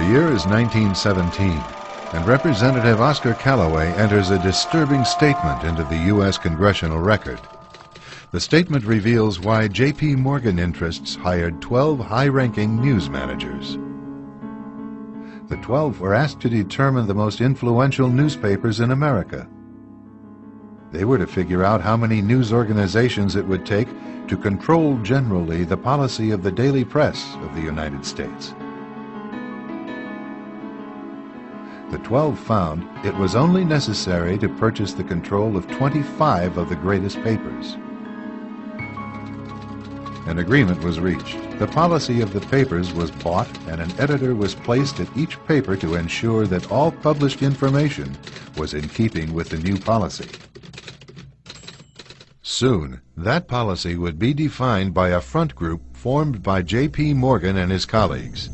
year is 1917, and Representative Oscar Callaway enters a disturbing statement into the U.S. Congressional Record. The statement reveals why J.P. Morgan interests hired 12 high-ranking news managers. The 12 were asked to determine the most influential newspapers in America. They were to figure out how many news organizations it would take to control generally the policy of the daily press of the United States. The 12 found it was only necessary to purchase the control of 25 of the greatest papers. An agreement was reached. The policy of the papers was bought, and an editor was placed at each paper to ensure that all published information was in keeping with the new policy. Soon, that policy would be defined by a front group formed by J.P. Morgan and his colleagues.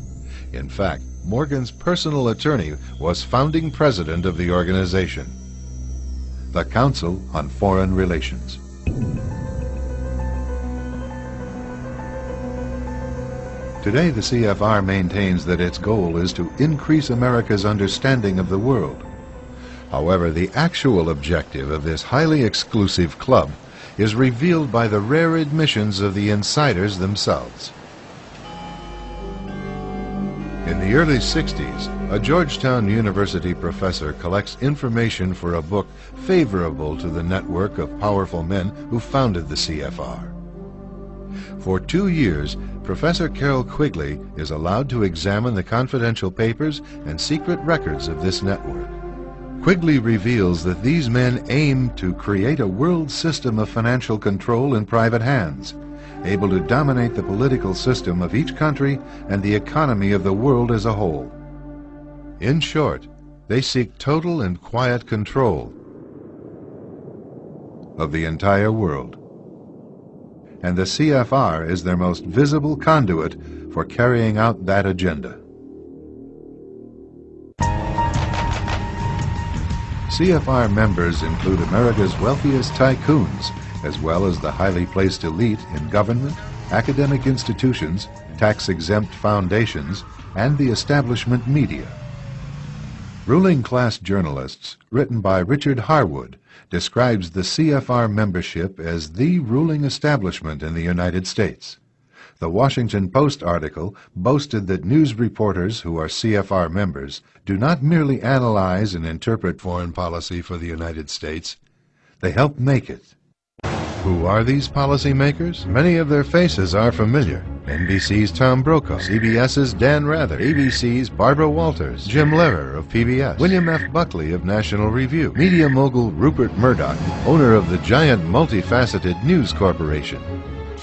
In fact, Morgan's personal attorney was founding president of the organization, the Council on Foreign Relations. Today, the CFR maintains that its goal is to increase America's understanding of the world. However, the actual objective of this highly exclusive club is revealed by the rare admissions of the insiders themselves. In the early 60s, a Georgetown University professor collects information for a book favorable to the network of powerful men who founded the CFR. For 2 years, Professor Carroll Quigley is allowed to examine the confidential papers and secret records of this network. Quigley reveals that these men aim to create a world system of financial control in private hands, able to dominate the political system of each country and the economy of the world as a whole. In short, they seek total and quiet control of the entire world. And the CFR is their most visible conduit for carrying out that agenda. CFR members include America's wealthiest tycoons, as well as the highly placed elite in government, academic institutions, tax-exempt foundations, and the establishment media. Ruling Class Journalists, written by Richard Harwood, describes the CFR membership as the ruling establishment in the United States. The Washington Post article boasted that news reporters who are CFR members do not merely analyze and interpret foreign policy for the United States, they help make it. Who are these policymakers? Many of their faces are familiar. NBC's Tom Brokaw, CBS's Dan Rather, ABC's Barbara Walters, Jim Lehrer of PBS, William F. Buckley of National Review, media mogul Rupert Murdoch, owner of the giant multifaceted News Corporation.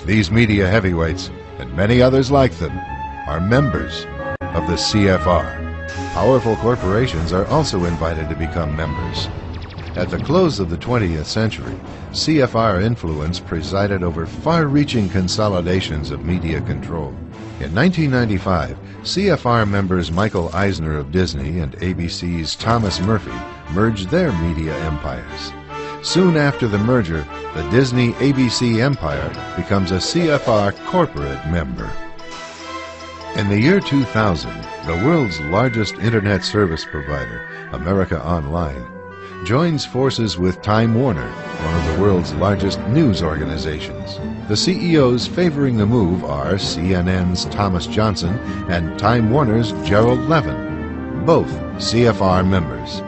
These media heavyweights, and many others like them, are members of the CFR. Powerful corporations are also invited to become members. At the close of the 20th century, CFR influence presided over far-reaching consolidations of media control. In 1995, CFR members Michael Eisner of Disney and ABC's Thomas Murphy merged their media empires. Soon after the merger, the Disney-ABC empire becomes a CFR corporate member. In the year 2000, the world's largest internet service provider, America Online, joins forces with Time Warner, one of the world's largest news organizations. The CEOs favoring the move are CNN's Thomas Johnson and Time Warner's Gerald Levin, both CFR members.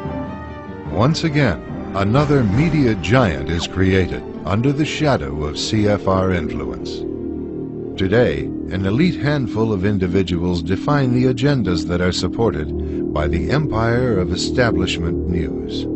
Once again, another media giant is created under the shadow of CFR influence. Today, an elite handful of individuals define the agendas that are supported by the empire of establishment news.